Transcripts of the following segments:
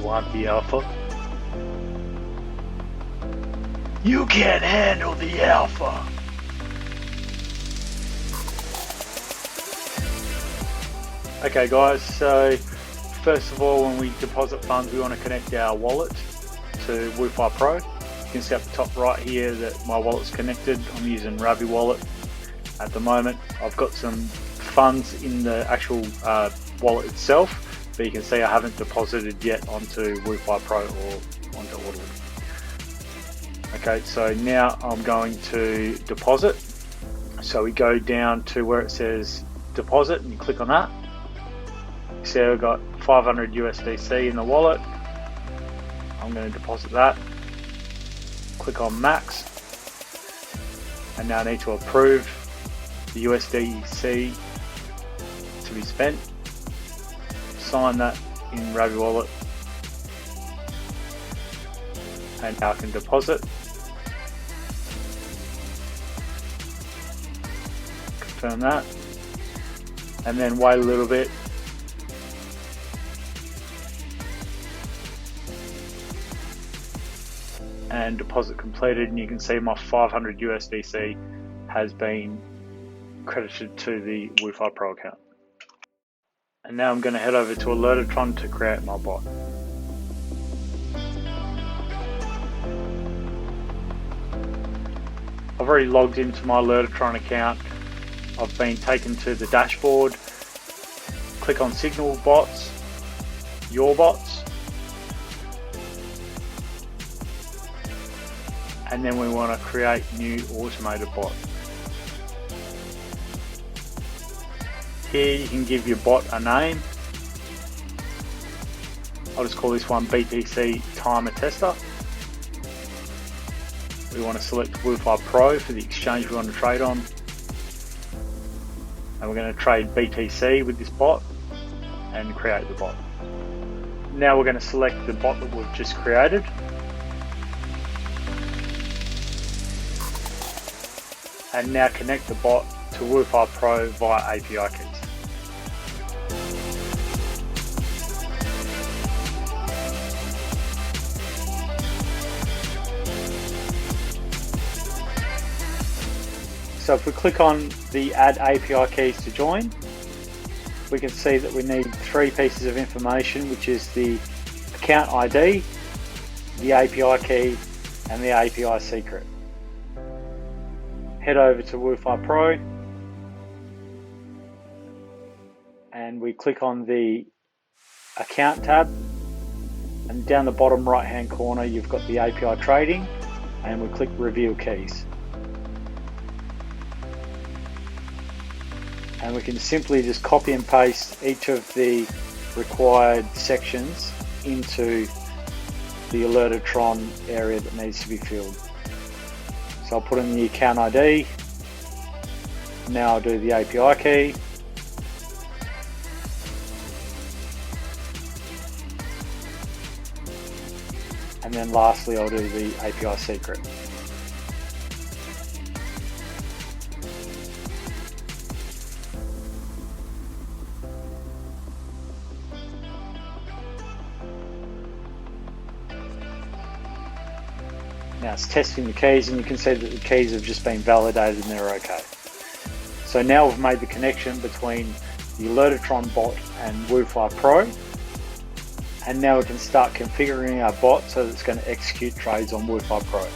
want the alpha? You can't handle the alpha! Okay guys, so first of all, when we deposit funds, we want to connect our wallet to WOOfi-Pro. You can see up the top right here that my wallet's connected. I'm using Ravi wallet at the moment. I've got some funds in the actual wallet itself, but you can see I haven't deposited yet onto WOOfi-Pro or onto orderbook. Okay, so now I'm going to deposit. So we go down to where it says deposit and you click on that. So I've got 500 USDC in the wallet. I'm going to deposit that. Click on max. And now I need to approve the USDC to be spent. Sign that in Ravi wallet. And now I can deposit. Confirm that. And then wait a little bit. And deposit completed, and you can see my 500 USDC has been credited to the WOOfi-Pro account. And now I'm going to head over to Alertatron to create my bot. I've already logged into my Alertatron account. I've been taken to the dashboard. Click on Signal Bots, Your Bots. And then we want to create new automated bot. Here you can give your bot a name. I'll just call this one BTC Timer Tester. We want to select WOOfi-Pro for the exchange we want to trade on. And we're going to trade BTC with this bot and create the bot. Now we're going to select the bot that we've just created. And now connect the bot to WOOfi-Pro via API keys. So if we click on the Add API keys to join, we can see that we need 3 pieces of information, which is the account ID, the API key, and the API secret. Head over to WOOfi-Pro and we click on the account tab, and down the bottom right hand corner you've got the API trading, and we click reveal keys. And we can simply just copy and paste each of the required sections into the Alertatron area that needs to be filled. So I'll put in the account ID, now I'll do the API key, and then lastly I'll do the API secret. Now it's testing the keys, and you can see that the keys have just been validated and they're okay. So now we've made the connection between the Alertatron bot and WOOfi-Pro, and now we can start configuring our bot so that it's going to execute trades on WOOfi-Pro.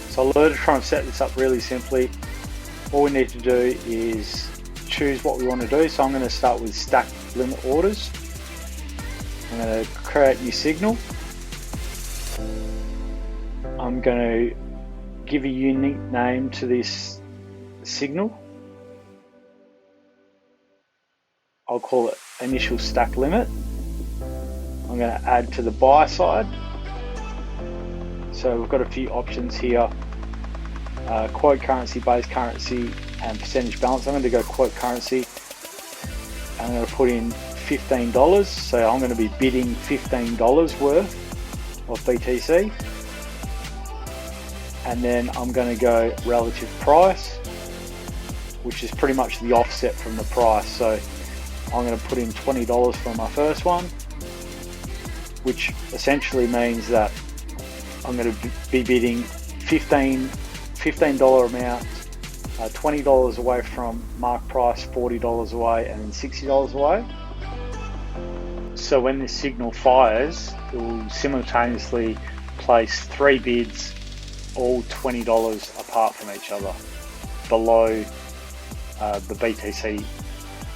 So Alertatron set this up really simply. All we need to do is choose what we want to do. So I'm going to start with stacked limit orders. I'm going to create new signal. I'm going to give a unique name to this signal. I'll call it initial stack limit. I'm going to add to the buy side. So we've got a few options here. Quote currency, base currency, and percentage balance. I'm going to go quote currency. I'm going to put in $15, so I'm going to be bidding $15 worth of BTC, and then I'm going to go relative price, which is pretty much the offset from the price. So I'm going to put in $20 for my first one, which essentially means that I'm going to be bidding $15 amount, $20 away from mark price, $40 away, and then $60 away. So when this signal fires, it will simultaneously place 3 bids, all $20 apart from each other, below the BTC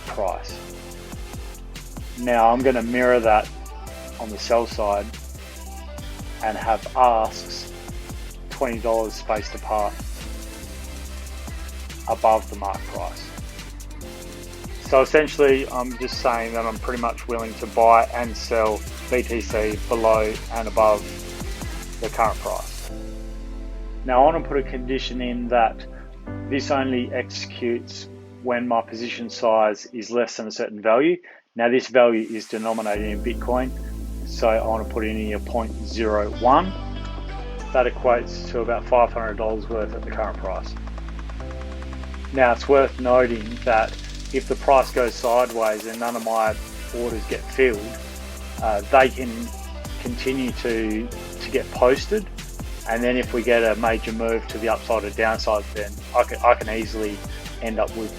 price. Now I'm going to mirror that on the sell side and have asks $20 spaced apart above the mark price. So essentially I'm just saying that I'm pretty much willing to buy and sell BTC below and above the current price. Now I want to put a condition in that this only executes when my position size is less than a certain value. Now this value is denominated in Bitcoin, so I want to put in here 0.01. That equates to about $500 worth at the current price. Now it's worth noting that if the price goes sideways and none of my orders get filled, they can continue to get posted, and then if we get a major move to the upside or downside, then I can easily end up with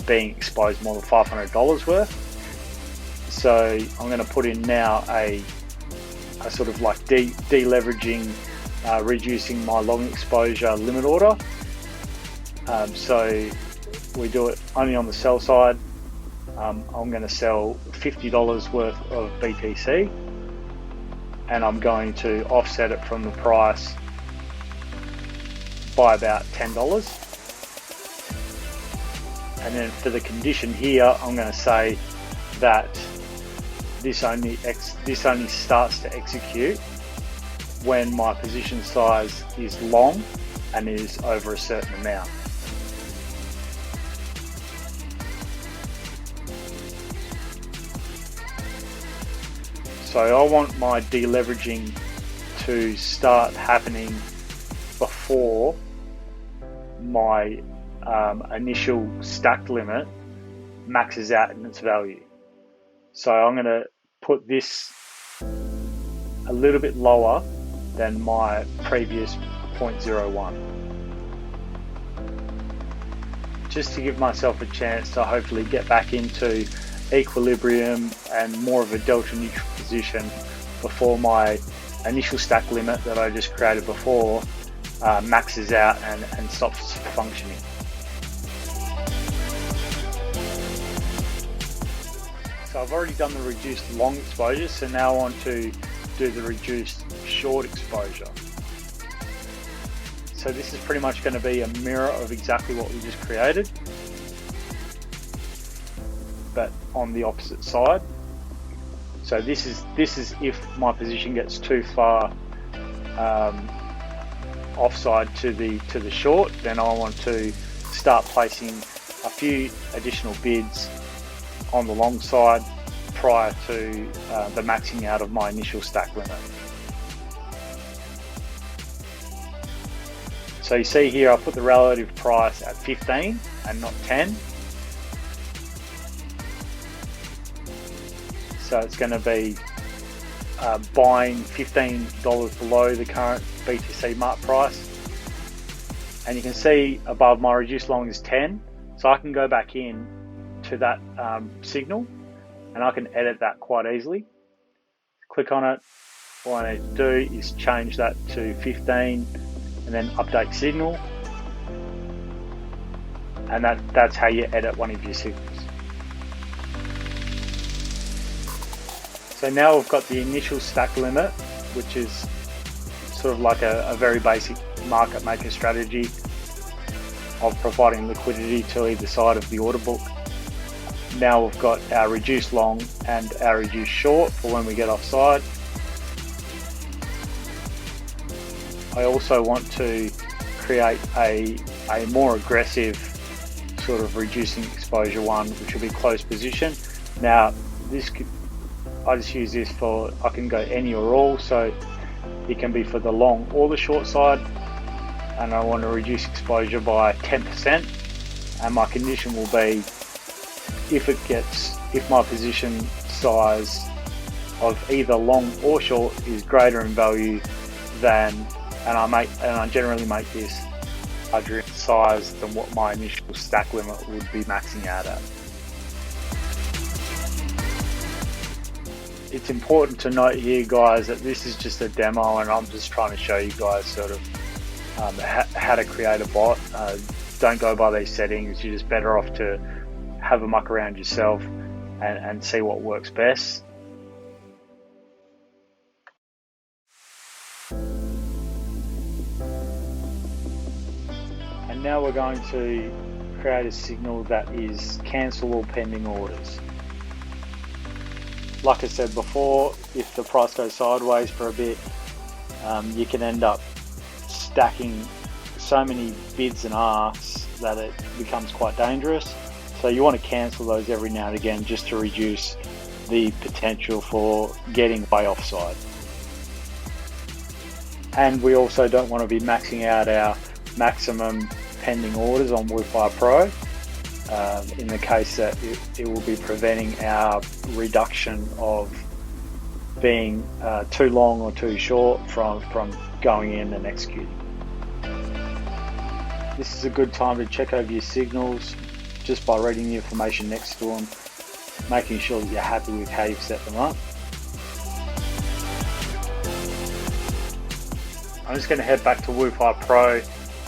being exposed more than $500 worth. So I'm going to put in now a sort of like deleveraging, reducing my long exposure limit order. So we do it only on the sell side. I'm going to sell $50 worth of BTC, and I'm going to offset it from the price by about $10. And then for the condition here, I'm going to say that this only starts to execute when my position size is long and is over a certain amount. So I want my deleveraging to start happening before my initial stacked limit maxes out in its value. So I'm going to put this a little bit lower than my previous 0.01, just to give myself a chance to hopefully get back into equilibrium and more of a delta neutral position before my initial stack limit that I just created before maxes out and stops functioning. So I've already done the reduced long exposure, so now I want to do the reduced short exposure. So this is pretty much going to be a mirror of exactly what we just created, but on the opposite side. So this is if my position gets too far offside to the short, then I want to start placing a few additional bids on the long side prior to the maxing out of my initial stack limit. So you see here I put the relative price at 15 and not 10. So it's going to be buying $15 below the current BTC mark price. And you can see above my reduced long is 10. So I can go back in to that signal and I can edit that quite easily. Click on it. All I need to do is change that to 15 and then update signal. And that's how you edit one of your signals. So now we've got the initial stack limit, which is sort of like a very basic market maker strategy of providing liquidity to either side of the order book. Now we've got our reduced long and our reduced short for when we get offside. I also want to create a more aggressive sort of reducing exposure one, which will be close position. Now I just use this for, I can go any or all, so it can be for the long or the short side, and I want to reduce exposure by 10%, and my condition will be if my position size of either long or short is greater in value than, and I generally make this larger in size than what my initial stack limit would be maxing out at. It's important to note here, guys, that this is just a demo and I'm just trying to show you guys sort of how to create a bot. Don't go by these settings. You're just better off to have a muck around yourself and see what works best. And now we're going to create a signal that is cancel all pending orders. Like I said before, if the price goes sideways for a bit, you can end up stacking so many bids and asks that it becomes quite dangerous. So you want to cancel those every now and again just to reduce the potential for getting way offside. And we also don't want to be maxing out our maximum pending orders on WOOfi-Pro in the case that it will be preventing our reduction of being too long or too short from going in and executing. This is a good time to check over your signals just by reading the information next to them, making sure that you're happy with how you've set them up. I'm just going to head back to WOOfi-Pro,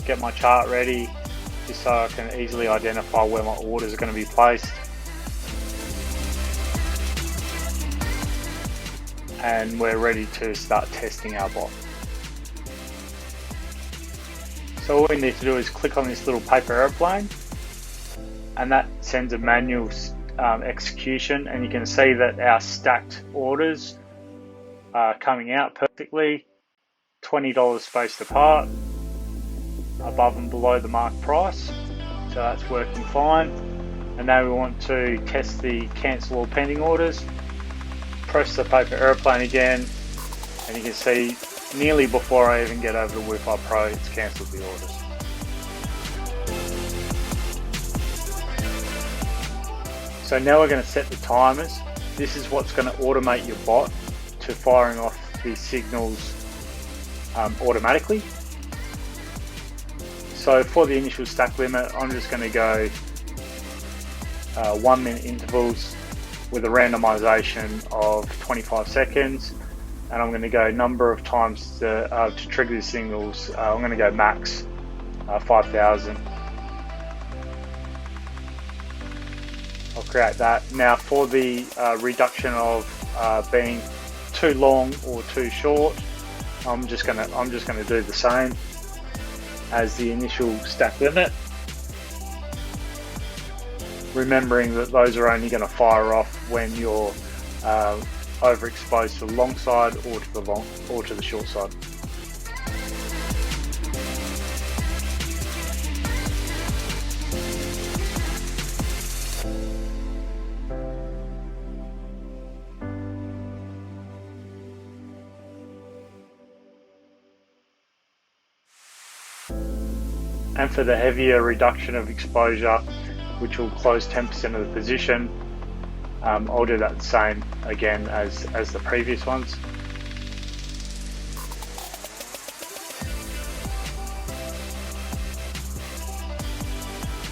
get my chart ready, just so I can easily identify where my orders are going to be placed. And we're ready to start testing our bot. So all we need to do is click on this little paper airplane, and that sends a manual execution, and you can see that our stacked orders are coming out perfectly, $20 spaced apart, above and below the marked price, so that's working fine. And now we want to test the cancel all pending orders. Press the paper airplane again, and you can see nearly before I even get over to WOOfi-Pro, it's cancelled the orders. So now we're going to set the timers. This is what's going to automate your bot to firing off these signals automatically. So for the initial stack limit, I'm just going to go 1 minute intervals with a randomization of 25 seconds. And I'm going to go number of times to trigger the signals. I'm going to go max 5,000. I'll create that. Now for the reduction of being too long or too short, I'm just going to do the same as the initial stack limit, remembering that those are only going to fire off when you're overexposed to the long side or to the short side. And for the heavier reduction of exposure, which will close 10% of the position, I'll do that the same again as the previous ones.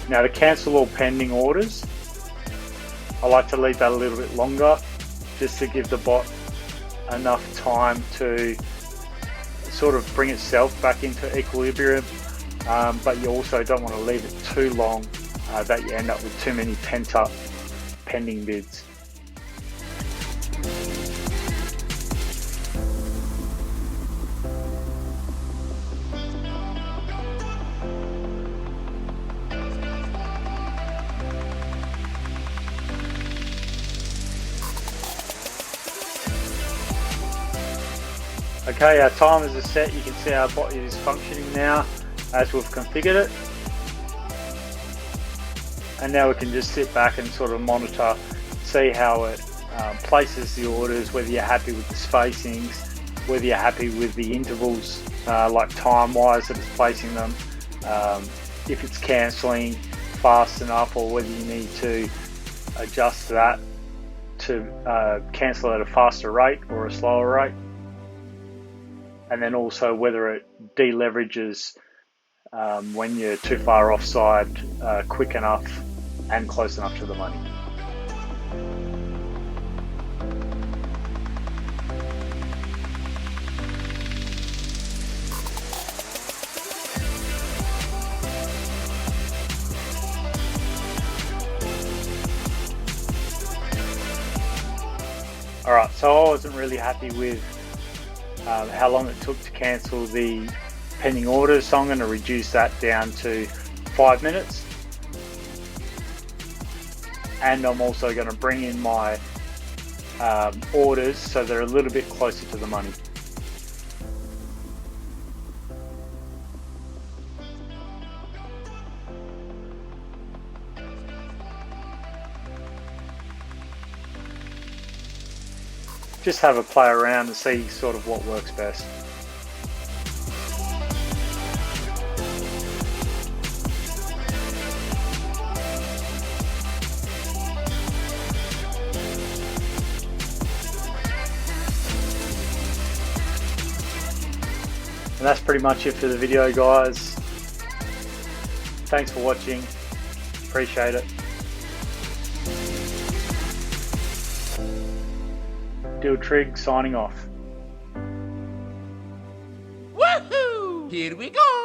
Now to cancel all pending orders, I like to leave that a little bit longer just to give the bot enough time to sort of bring itself back into equilibrium, but you also don't want to leave it too long that you end up with too many pent up pending bids. Okay, our timers are set. You can see our bot is functioning now as we've configured it. And now we can just sit back and sort of monitor, see how it places the orders, whether you're happy with the spacings, whether you're happy with the intervals, like time-wise that it's placing them, if it's cancelling fast enough, or whether you need to adjust that to cancel at a faster rate or a slower rate, and then also whether it deleverages when you're too far offside, quick enough and close enough to the money. Alright, so I wasn't really happy with how long it took to cancel the pending orders, so I'm going to reduce that down to 5 minutes. And I'm also going to bring in my orders so they're a little bit closer to the money. Just have a play around and see sort of what works best. And that's pretty much it for the video, guys. Thanks for watching. Appreciate it. Deal Trig signing off. Woohoo! Here we go!